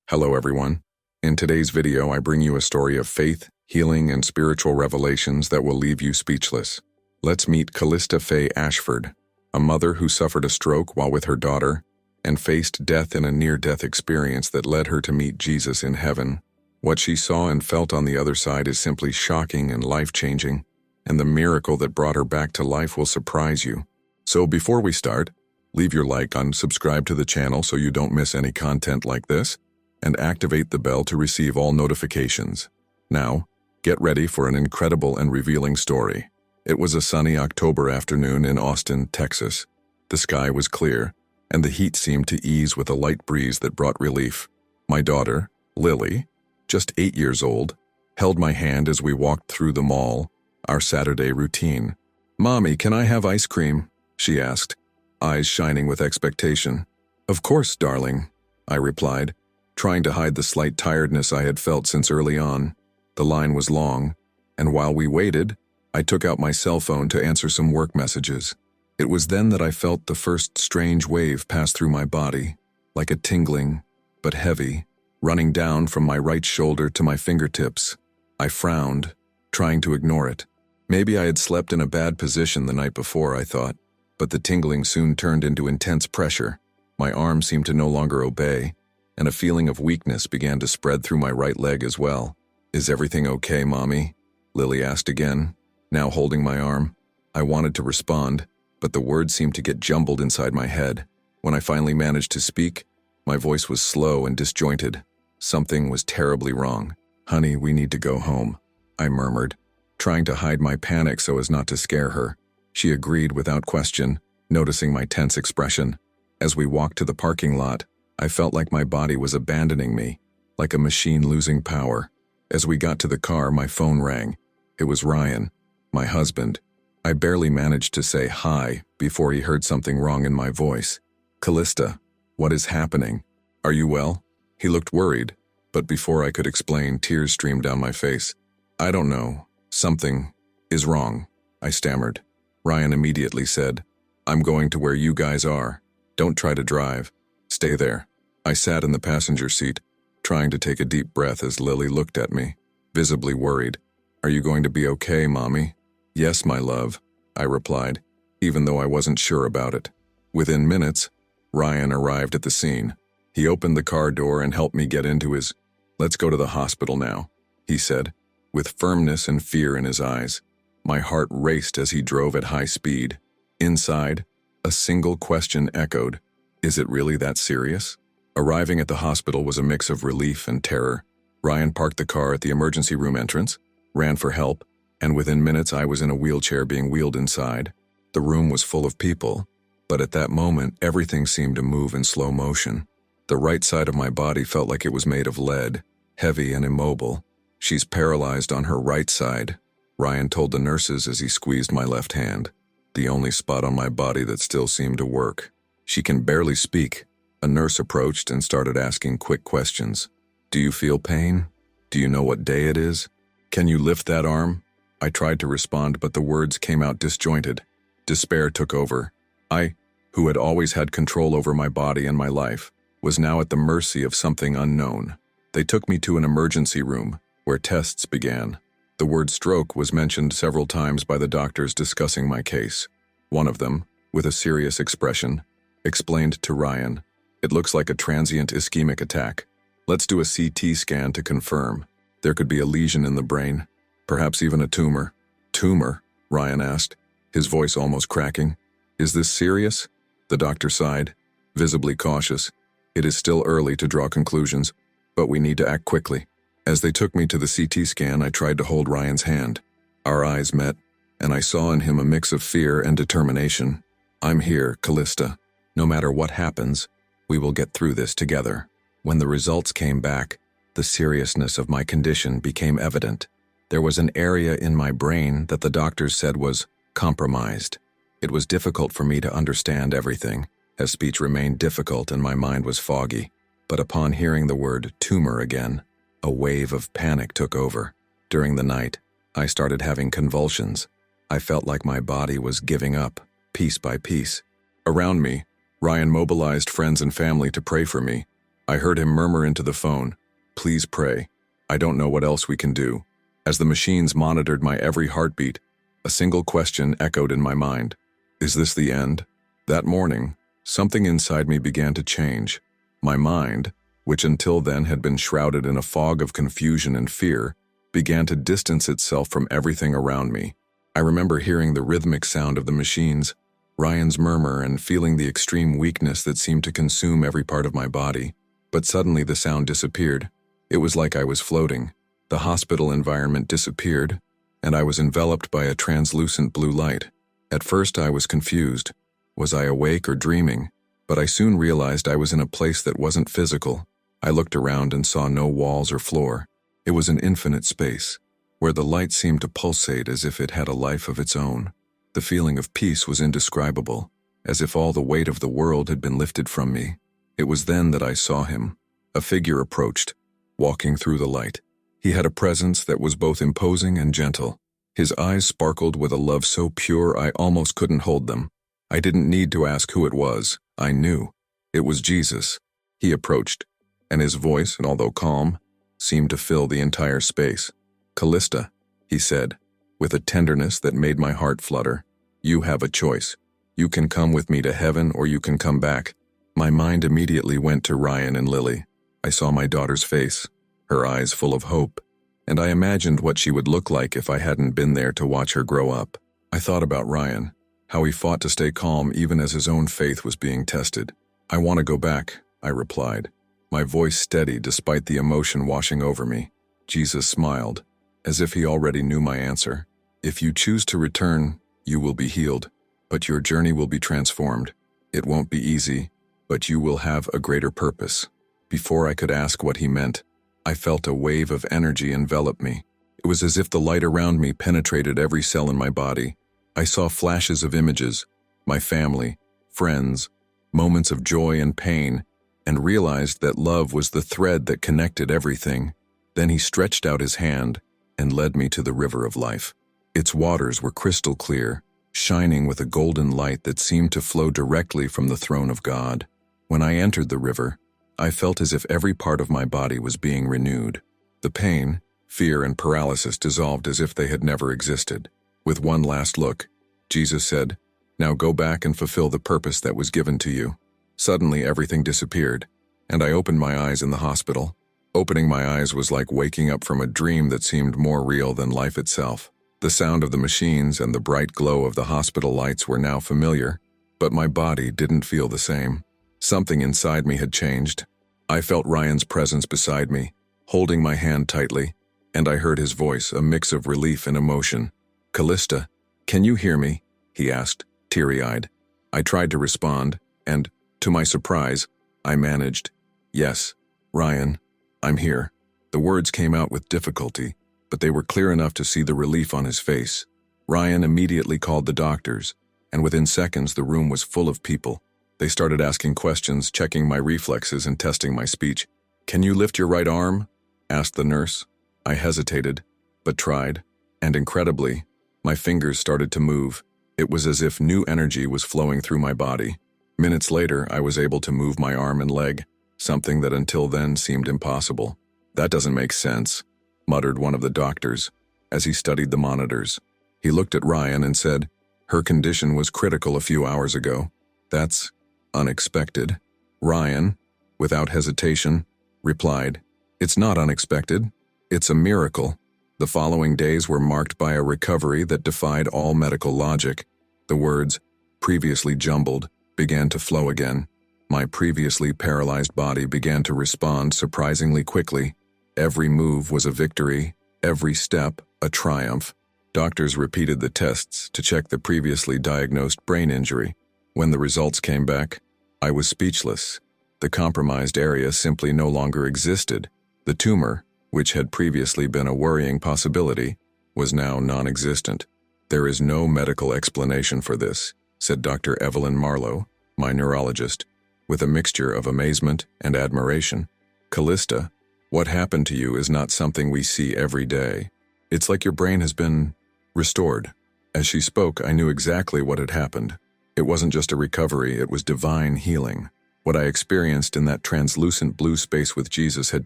Hello everyone. In today's video, I bring you a story of faith, healing, and spiritual revelations that will leave you speechless. Let's meet Callista Faye Ashford, a mother who suffered a stroke while with her daughter and faced death in a near-death experience that led her to meet Jesus in heaven. What she saw and felt on the other side is simply shocking and life-changing, and the miracle that brought her back to life will surprise you. So before we start, leave your like and subscribe to the channel so you don't miss any content like this, and activate the bell to receive all notifications. Now, get ready for an incredible and revealing story. It was a sunny October afternoon in Austin, Texas. The sky was clear, and the heat seemed to ease with a light breeze that brought relief. My daughter, Lily, just 8 years old, held my hand as we walked through the mall, our Saturday routine. "Mommy, can I have ice cream?" she asked, eyes shining with expectation. "Of course, darling," I replied, trying to hide the slight tiredness I had felt since early on. The line was long, and while we waited, I took out my cell phone to answer some work messages. It was then that I felt the first strange wave pass through my body, like a tingling, but heavy, running down from my right shoulder to my fingertips. I frowned, trying to ignore it. Maybe I had slept in a bad position the night before, I thought, but the tingling soon turned into intense pressure. My arm seemed to no longer obey, and a feeling of weakness began to spread through my right leg as well. "Is everything okay, Mommy?" Lily asked again, now holding my arm. I wanted to respond, but the words seemed to get jumbled inside my head. When I finally managed to speak, my voice was slow and disjointed. Something was terribly wrong. "Honey, we need to go home," I murmured, trying to hide my panic so as not to scare her. She agreed without question, noticing my tense expression. As we walked to the parking lot, I felt like my body was abandoning me, like a machine losing power. As we got to the car, my phone rang. It was Ryan, my husband. I barely managed to say hi before he heard something wrong in my voice. "Callista, what is happening? Are you well?" He looked worried, but before I could explain, tears streamed down my face. "I don't know. Something is wrong," I stammered. Ryan immediately said, "I'm going to where you guys are. Don't try to drive. Stay there." I sat in the passenger seat, trying to take a deep breath as Lily looked at me, visibly worried. "Are you going to be okay, Mommy?" "Yes, my love," I replied, even though I wasn't sure about it. Within minutes, Ryan arrived at the scene. He opened the car door and helped me get into his. "Let's go to the hospital now," he said, with firmness and fear in his eyes. My heart raced as he drove at high speed. Inside, a single question echoed. Is it really that serious? Arriving at the hospital was a mix of relief and terror. Ryan parked the car at the emergency room entrance, ran for help, and within minutes I was in a wheelchair being wheeled inside. The room was full of people, but at that moment everything seemed to move in slow motion. The right side of my body felt like it was made of lead, heavy and immobile. "She's paralyzed on her right side," Ryan told the nurses as he squeezed my left hand, the only spot on my body that still seemed to work. "She can barely speak." A nurse approached and started asking quick questions. "Do you feel pain? Do you know what day it is? Can you lift that arm?" I tried to respond, but the words came out disjointed. Despair took over. I, who had always had control over my body and my life, was now at the mercy of something unknown. They took me to an emergency room, where tests began. The word stroke was mentioned several times by the doctors discussing my case. One of them, with a serious expression, explained to Ryan, "It looks like a transient ischemic attack. Let's do a CT scan to confirm. There could be a lesion in the brain, perhaps even a tumor." "Tumor?" Ryan asked, his voice almost cracking. "Is this serious?" The doctor sighed, visibly cautious. "It is still early to draw conclusions, but we need to act quickly." As they took me to the CT scan, I tried to hold Ryan's hand. Our eyes met, and I saw in him a mix of fear and determination. "I'm here, Callista. No matter what happens, we will get through this together." When the results came back, the seriousness of my condition became evident. There was an area in my brain that the doctors said was compromised. It was difficult for me to understand everything, as speech remained difficult and my mind was foggy. But upon hearing the word tumor again, a wave of panic took over. During the night, I started having convulsions. I felt like my body was giving up, piece by piece. Around me, Ryan mobilized friends and family to pray for me. I heard him murmur into the phone, "Please pray. I don't know what else we can do." As the machines monitored my every heartbeat, a single question echoed in my mind. Is this the end? That morning, something inside me began to change. My mind, which until then had been shrouded in a fog of confusion and fear, began to distance itself from everything around me. I remember hearing the rhythmic sound of the machines, Ryan's murmur, and feeling the extreme weakness that seemed to consume every part of my body. But suddenly the sound disappeared. It was like I was floating. The hospital environment disappeared, and I was enveloped by a translucent blue light. At first I was confused. Was I awake or dreaming? But I soon realized I was in a place that wasn't physical. I looked around and saw no walls or floor. It was an infinite space, where the light seemed to pulsate as if it had a life of its own. The feeling of peace was indescribable, as if all the weight of the world had been lifted from me. It was then that I saw him. A figure approached, walking through the light. He had a presence that was both imposing and gentle. His eyes sparkled with a love so pure I almost couldn't hold them. I didn't need to ask who it was. I knew. It was Jesus. He approached, and his voice, although calm, seemed to fill the entire space. "Callista," he said, with a tenderness that made my heart flutter. "You have a choice. You can come with me to heaven or you can come back." My mind immediately went to Ryan and Lily. I saw my daughter's face, her eyes full of hope, and I imagined what she would look like if I hadn't been there to watch her grow up. I thought about Ryan, how he fought to stay calm even as his own faith was being tested. "I want to go back," I replied, my voice steady despite the emotion washing over me. Jesus smiled, as if he already knew my answer. "If you choose to return, you will be healed, but your journey will be transformed. It won't be easy, but you will have a greater purpose." Before I could ask what he meant, I felt a wave of energy envelop me. It was as if the light around me penetrated every cell in my body. I saw flashes of images, my family, friends, moments of joy and pain, and realized that love was the thread that connected everything. Then he stretched out his hand and led me to the river of life. Its waters were crystal clear, shining with a golden light that seemed to flow directly from the throne of God. When I entered the river, I felt as if every part of my body was being renewed. The pain, fear, and paralysis dissolved as if they had never existed. With one last look, Jesus said, "Now go back and fulfill the purpose that was given to you." Suddenly everything disappeared, and I opened my eyes in the hospital. Opening my eyes was like waking up from a dream that seemed more real than life itself. The sound of the machines and the bright glow of the hospital lights were now familiar, but my body didn't feel the same. Something inside me had changed. I felt Ryan's presence beside me, holding my hand tightly, and I heard his voice, a mix of relief and emotion. "Callista, can you hear me?" he asked, teary-eyed. I tried to respond, and, to my surprise, I managed. "Yes, Ryan, I'm here." The words came out with difficulty, but they were clear enough to see the relief on his face. Ryan immediately called the doctors, and within seconds the room was full of people. They started asking questions, checking my reflexes and testing my speech. "Can you lift your right arm?" asked the nurse. I hesitated, but tried, and incredibly, my fingers started to move. It was as if new energy was flowing through my body. Minutes later, I was able to move my arm and leg, something that until then seemed impossible. "That doesn't make sense," muttered one of the doctors, as he studied the monitors. He looked at Ryan and said, "Her condition was critical a few hours ago." "That's unexpected." Ryan, without hesitation, replied, "It's not unexpected. It's a miracle." The following days were marked by a recovery that defied all medical logic. The words, previously jumbled, began to flow again. My previously paralyzed body began to respond surprisingly quickly. Every move was a victory, every step a triumph. Doctors repeated the tests to check the previously diagnosed brain injury. When the results came back, I was speechless. The compromised area simply no longer existed. The tumor, which had previously been a worrying possibility, was now non-existent. "There is no medical explanation for this," said Dr. Evelyn Marlowe, my neurologist, with a mixture of amazement and admiration. "Callista, what happened to you is not something we see every day. It's like your brain has been restored." As she spoke, I knew exactly what had happened. It wasn't just a recovery, it was divine healing. What I experienced in that translucent blue space with Jesus had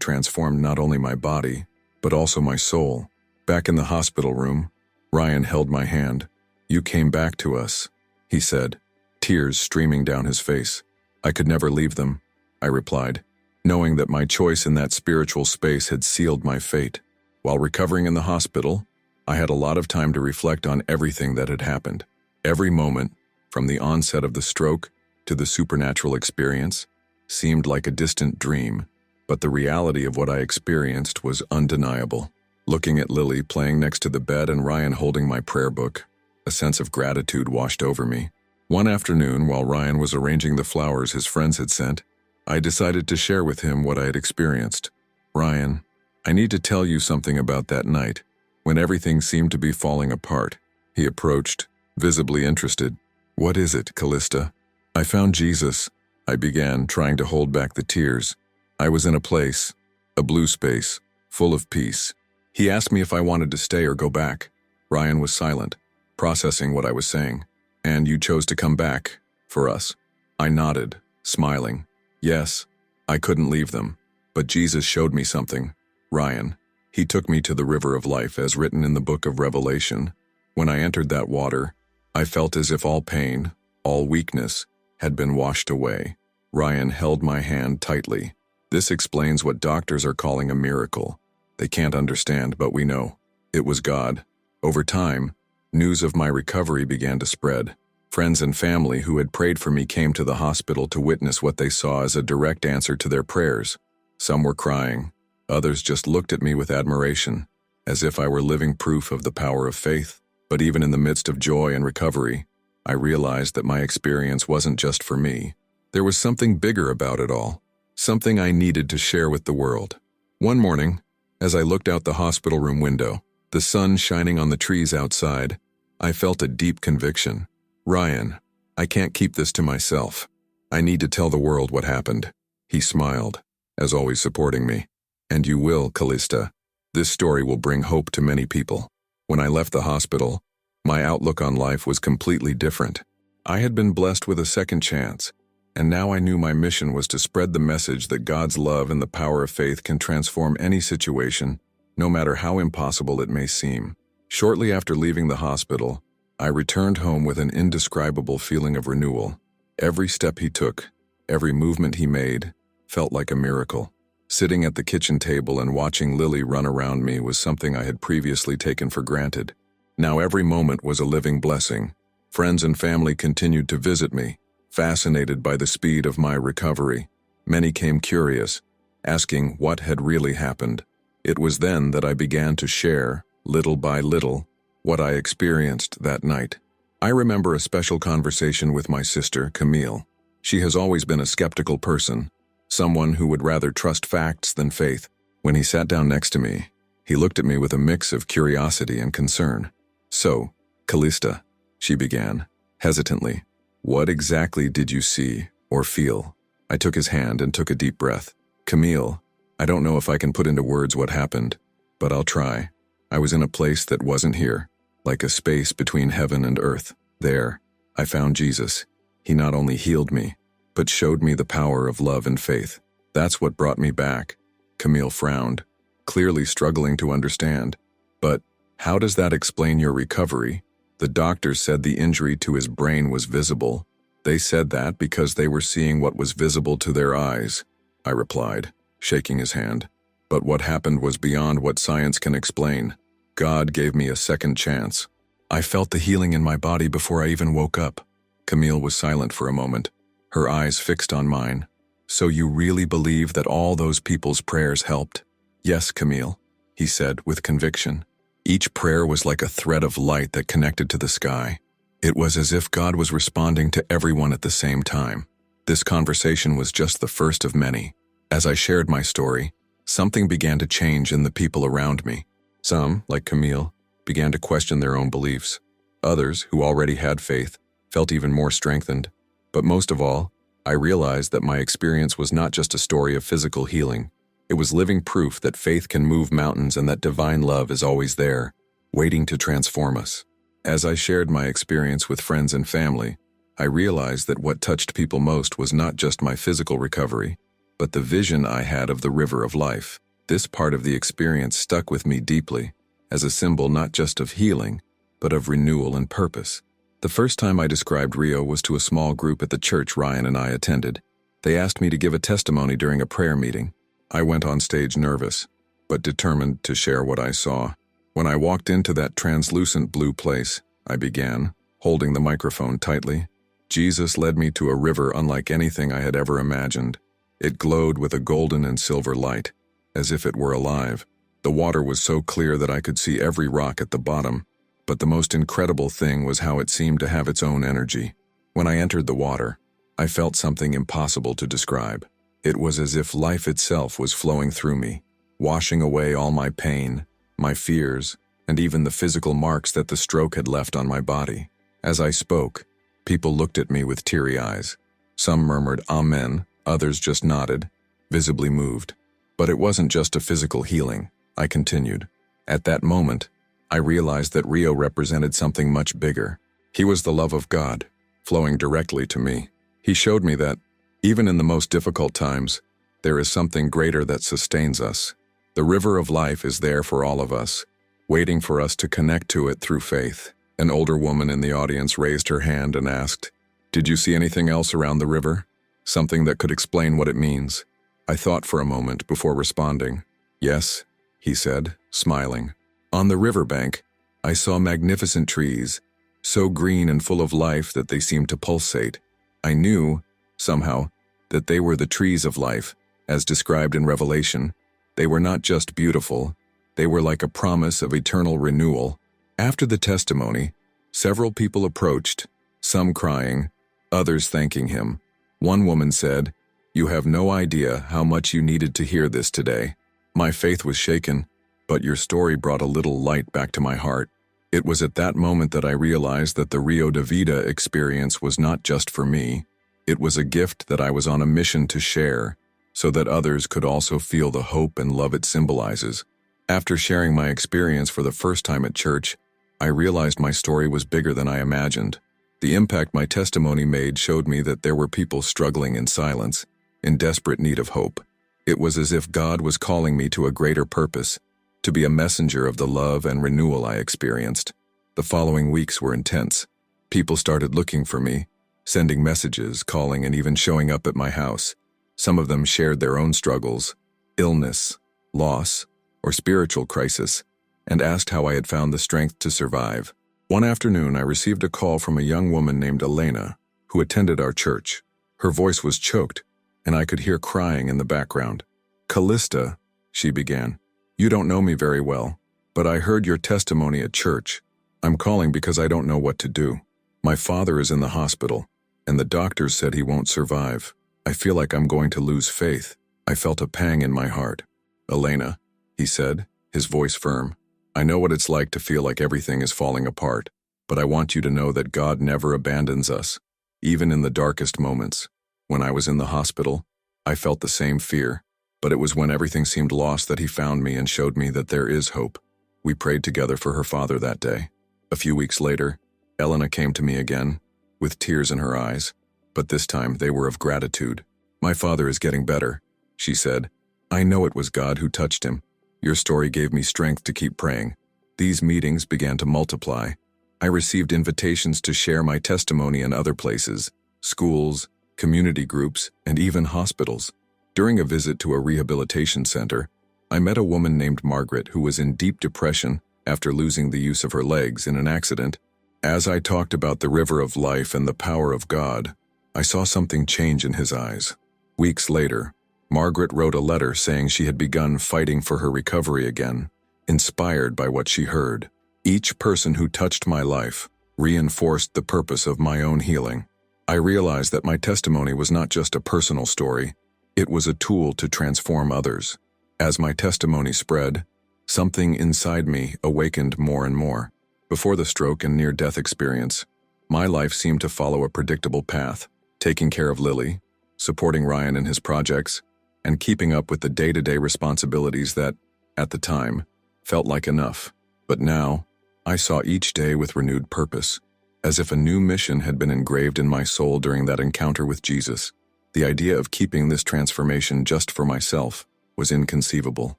transformed not only my body, but also my soul. Back in the hospital room, Ryan held my hand. "You came back to us," he said, tears streaming down his face. "I could never leave them," I replied, knowing that my choice in that spiritual space had sealed my fate. While recovering in the hospital, I had a lot of time to reflect on everything that had happened. Every moment, from the onset of the stroke to the supernatural experience, seemed like a distant dream, but the reality of what I experienced was undeniable. Looking at Lily playing next to the bed and Ryan holding my prayer book, a sense of gratitude washed over me. One afternoon, while Ryan was arranging the flowers his friends had sent, I decided to share with him what I had experienced. "Ryan, I need to tell you something about that night, when everything seemed to be falling apart." He approached, visibly interested. "What is it, Callista?" "I found Jesus," I began, trying to hold back the tears. "I was in a place, a blue space, full of peace. He asked me if I wanted to stay or go back." Ryan was silent, processing what I was saying. "And you chose to come back, for us?" I nodded, smiling. "Yes, I couldn't leave them. But Jesus showed me something. Ryan, he took me to the river of life as written in the book of Revelation. When I entered that water, I felt as if all pain, all weakness, had been washed away." Ryan held my hand tightly. "This explains what doctors are calling a miracle. They can't understand, but we know. It was God." Over time, news of my recovery began to spread. Friends and family who had prayed for me came to the hospital to witness what they saw as a direct answer to their prayers. Some were crying. Others just looked at me with admiration, as if I were living proof of the power of faith. But even in the midst of joy and recovery, I realized that my experience wasn't just for me. There was something bigger about it all, something I needed to share with the world. One morning, as I looked out the hospital room window, the sun shining on the trees outside, I felt a deep conviction. "Ryan, I can't keep this to myself. I need to tell the world what happened." He smiled, as always supporting me. "And you will, Callista. This story will bring hope to many people." When I left the hospital, my outlook on life was completely different. I had been blessed with a second chance, and now I knew my mission was to spread the message that God's love and the power of faith can transform any situation, no matter how impossible it may seem. Shortly after leaving the hospital, I returned home with an indescribable feeling of renewal. Every step he took, every movement he made, felt like a miracle. Sitting at the kitchen table and watching Lily run around me was something I had previously taken for granted. Now every moment was a living blessing. Friends and family continued to visit me, fascinated by the speed of my recovery. Many came curious, asking what had really happened. It was then that I began to share, little by little, what I experienced that night. I remember a special conversation with my sister, Camille. She has always been a skeptical person, someone who would rather trust facts than faith. When he sat down next to me, he looked at me with a mix of curiosity and concern. "So, Callista," she began, hesitantly, "what exactly did you see or feel?" I took his hand and took a deep breath. "Camille, I don't know if I can put into words what happened, but I'll try. I was in a place that wasn't here, like a space between heaven and earth. There, I found Jesus. He not only healed me, but showed me the power of love and faith. That's what brought me back." Camille frowned, clearly struggling to understand. "But how does that explain your recovery? The doctors said the injury to his brain was visible." "They said that because they were seeing what was visible to their eyes," I replied, shaking his hand. "But what happened was beyond what science can explain. God gave me a second chance. I felt the healing in my body before I even woke up." Camille was silent for a moment, her eyes fixed on mine. "So you really believe that all those people's prayers helped?" "Yes, Camille," he said with conviction. Each prayer was like a thread of light that connected to the sky. It was as if God was responding to everyone at the same time. This conversation was just the first of many. As I shared my story, something began to change in the people around me. Some, like Camille, began to question their own beliefs. Others, who already had faith, felt even more strengthened. But most of all, I realized that my experience was not just a story of physical healing. It was living proof that faith can move mountains and that divine love is always there, waiting to transform us. As I shared my experience with friends and family, I realized that what touched people most was not just my physical recovery, but the vision I had of the river of life. This part of the experience stuck with me deeply, as a symbol not just of healing, but of renewal and purpose. The first time I described Rio was to a small group at the church Ryan and I attended. They asked me to give a testimony during a prayer meeting. I went on stage nervous, but determined to share what I saw. When I walked into that translucent blue place, I began, holding the microphone tightly. Jesus led me to a river unlike anything I had ever imagined. It glowed with a golden and silver light, as if it were alive. The water was so clear that I could see every rock at the bottom, but the most incredible thing was how it seemed to have its own energy. When I entered the water, I felt something impossible to describe. It was as if life itself was flowing through me, washing away all my pain, my fears, and even the physical marks that the stroke had left on my body. As I spoke, people looked at me with teary eyes. Some murmured amen, others just nodded, visibly moved. But it wasn't just a physical healing, I continued. At that moment, I realized that Rio represented something much bigger. He was the love of God, flowing directly to me. He showed me that, even in the most difficult times, there is something greater that sustains us. The river of life is there for all of us, waiting for us to connect to it through faith. An older woman in the audience raised her hand and asked, "Did you see anything else around the river? Something that could explain what it means?" I thought for a moment before responding. "Yes," he said, smiling. "On the riverbank, I saw magnificent trees, so green and full of life that they seemed to pulsate. I knew, somehow, that they were the trees of life, as described in Revelation. They were not just beautiful, they were like a promise of eternal renewal." After the testimony, several people approached, some crying, others thanking him. One woman said, "You have no idea how much you needed to hear this today. My faith was shaken, but your story brought a little light back to my heart." It was at that moment that I realized that the Rio de Vida experience was not just for me. It was a gift that I was on a mission to share, so that others could also feel the hope and love it symbolizes. After sharing my experience for the first time at church, I realized my story was bigger than I imagined. The impact my testimony made showed me that there were people struggling in silence, in desperate need of hope. It was as if God was calling me to a greater purpose, to be a messenger of the love and renewal I experienced. The following weeks were intense. People started looking for me, sending messages, calling, and even showing up at my house. Some of them shared their own struggles, illness, loss, or spiritual crisis, and asked how I had found the strength to survive. One afternoon, I received a call from a young woman named Elena, who attended our church. Her voice was choked, and I could hear crying in the background. "Callista," she began, "you don't know me very well, but I heard your testimony at church. I'm calling because I don't know what to do. My father is in the hospital, and the doctors said he won't survive. I feel like I'm going to lose faith." I felt a pang in my heart. "Elena," he said, his voice firm, "I know what it's like to feel like everything is falling apart, but I want you to know that God never abandons us, even in the darkest moments. When I was in the hospital, I felt the same fear, but it was when everything seemed lost that he found me and showed me that there is hope." We prayed together for her father that day. A few weeks later, Elena came to me again, with tears in her eyes, but this time they were of gratitude. "My father is getting better," she said. "I know it was God who touched him. Your story gave me strength to keep praying." These meetings began to multiply. I received invitations to share my testimony in other places, schools, community groups, and even hospitals. During a visit to a rehabilitation center, I met a woman named Margaret who was in deep depression after losing the use of her legs in an accident. As I talked about the river of life and the power of God, I saw something change in his eyes. Weeks later, Margaret wrote a letter saying she had begun fighting for her recovery again, inspired by what she heard. Each person who touched my life reinforced the purpose of my own healing. I realized that my testimony was not just a personal story, it was a tool to transform others. As my testimony spread, something inside me awakened more and more. Before the stroke and near-death experience, my life seemed to follow a predictable path, taking care of Lily, supporting Ryan in his projects, and keeping up with the day-to-day responsibilities that, at the time, felt like enough. But now, I saw each day with renewed purpose. as if a new mission had been engraved in my soul during that encounter with Jesus. The idea of keeping this transformation just for myself was inconceivable.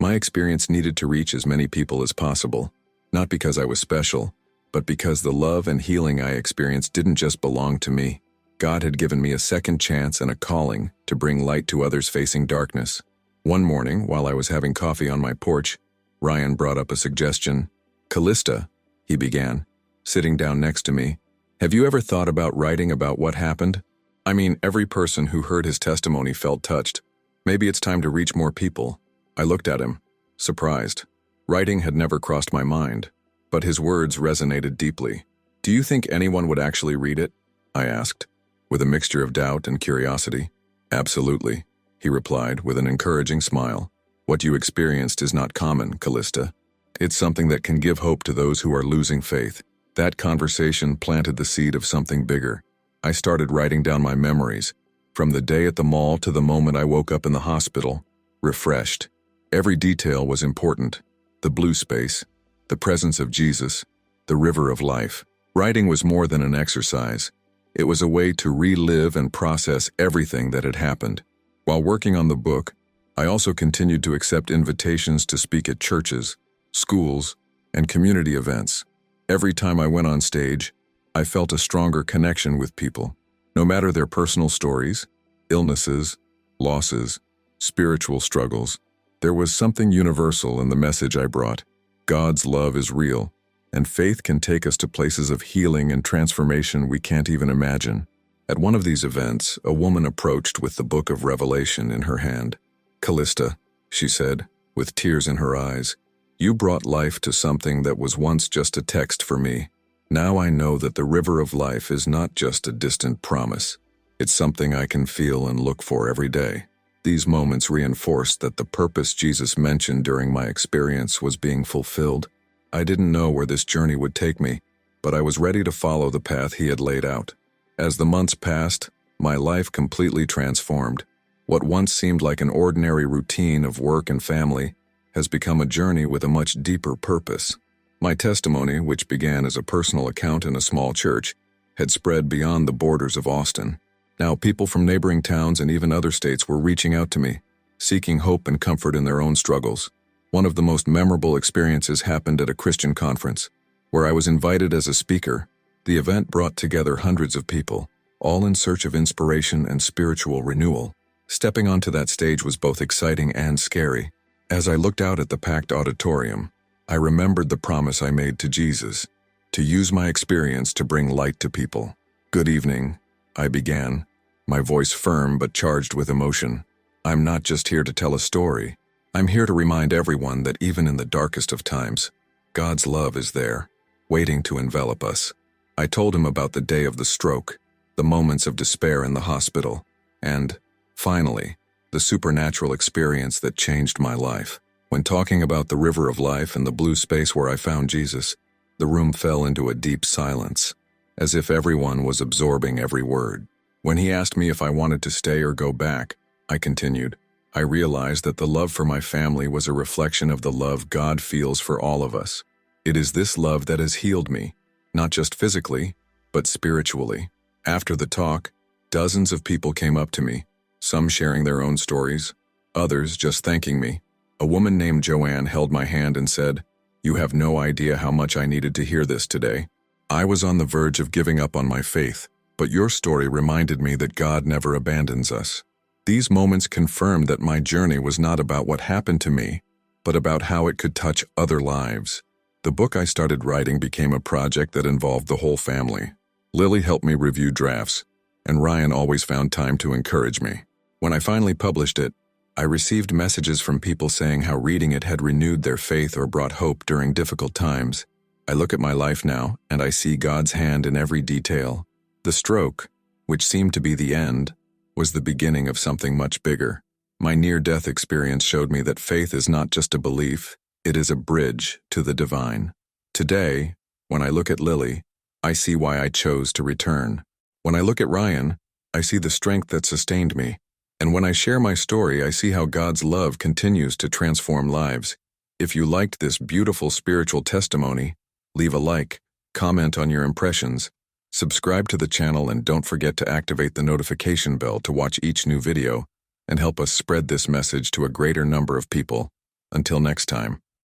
My experience needed to reach as many people as possible, not because I was special, but because the love and healing I experienced didn't just belong to me. God had given me a second chance and a calling to bring light to others facing darkness. One morning, while I was having coffee on my porch, Ryan brought up a suggestion. "Callista," he began, sitting down next to me, "have you ever thought about writing about what happened? I mean, every person who heard his testimony felt touched. Maybe it's time to reach more people." I looked at him, surprised. Writing had never crossed my mind, but his words resonated deeply. "Do you think anyone would actually read it?" I asked, with a mixture of doubt and curiosity. "Absolutely," he replied with an encouraging smile. "What you experienced is not common, Callista. It's something that can give hope to those who are losing faith." That conversation planted the seed of something bigger. I started writing down my memories, from the day at the mall to the moment I woke up in the hospital, refreshed. Every detail was important. The blue space, the presence of Jesus, the river of life. Writing was more than an exercise. It was a way to relive and process everything that had happened. While working on the book, I also continued to accept invitations to speak at churches, schools, and community events. Every time I went on stage, I felt a stronger connection with people. No matter their personal stories, illnesses, losses, spiritual struggles, there was something universal in the message I brought. God's love is real, and faith can take us to places of healing and transformation we can't even imagine. At one of these events, a woman approached with the book of Revelation in her hand. "Callista," she said, with tears in her eyes, "you brought life to something that was once just a text for me. Now I know that the river of life is not just a distant promise. It's something I can feel and look for every day." These moments reinforced that the purpose Jesus mentioned during my experience was being fulfilled. I didn't know where this journey would take me, but I was ready to follow the path he had laid out. As the months passed, my life completely transformed. What once seemed like an ordinary routine of work and family has become a journey with a much deeper purpose. My testimony, which began as a personal account in a small church, had spread beyond the borders of Austin. Now people from neighboring towns and even other states were reaching out to me, seeking hope and comfort in their own struggles. One of the most memorable experiences happened at a Christian conference, where I was invited as a speaker. The event brought together hundreds of people, all in search of inspiration and spiritual renewal. Stepping onto that stage was both exciting and scary. As I looked out at the packed auditorium, I remembered the promise I made to Jesus, to use my experience to bring light to people. "Good evening," I began, my voice firm but charged with emotion. "I'm not just here to tell a story. I'm here to remind everyone that even in the darkest of times, God's love is there, waiting to envelop us." I told him about the day of the stroke, the moments of despair in the hospital, and, finally, the supernatural experience that changed my life. When talking about the river of life and the blue space where I found Jesus, the room fell into a deep silence, as if everyone was absorbing every word. When he asked me if I wanted to stay or go back, I continued, "I realized that the love for my family was a reflection of the love God feels for all of us. It is this love that has healed me, not just physically, but spiritually." After the talk, dozens of people came up to me, some sharing their own stories, others just thanking me. A woman named Joanne held my hand and said, "You have no idea how much I needed to hear this today. I was on the verge of giving up on my faith, but your story reminded me that God never abandons us." These moments confirmed that my journey was not about what happened to me, but about how it could touch other lives. The book I started writing became a project that involved the whole family. Lily helped me review drafts, and Ryan always found time to encourage me. When I finally published it, I received messages from people saying how reading it had renewed their faith or brought hope during difficult times. I look at my life now, and I see God's hand in every detail. The stroke, which seemed to be the end, was the beginning of something much bigger. My near-death experience showed me that faith is not just a belief, it is a bridge to the divine. Today, when I look at Lily, I see why I chose to return. When I look at Ryan, I see the strength that sustained me. And when I share my story, I see how God's love continues to transform lives. If you liked this beautiful spiritual testimony, leave a like, comment on your impressions, Subscribe to the channel and don't forget to activate the notification bell to watch each new video and help us spread this message to a greater number of people. Until next time.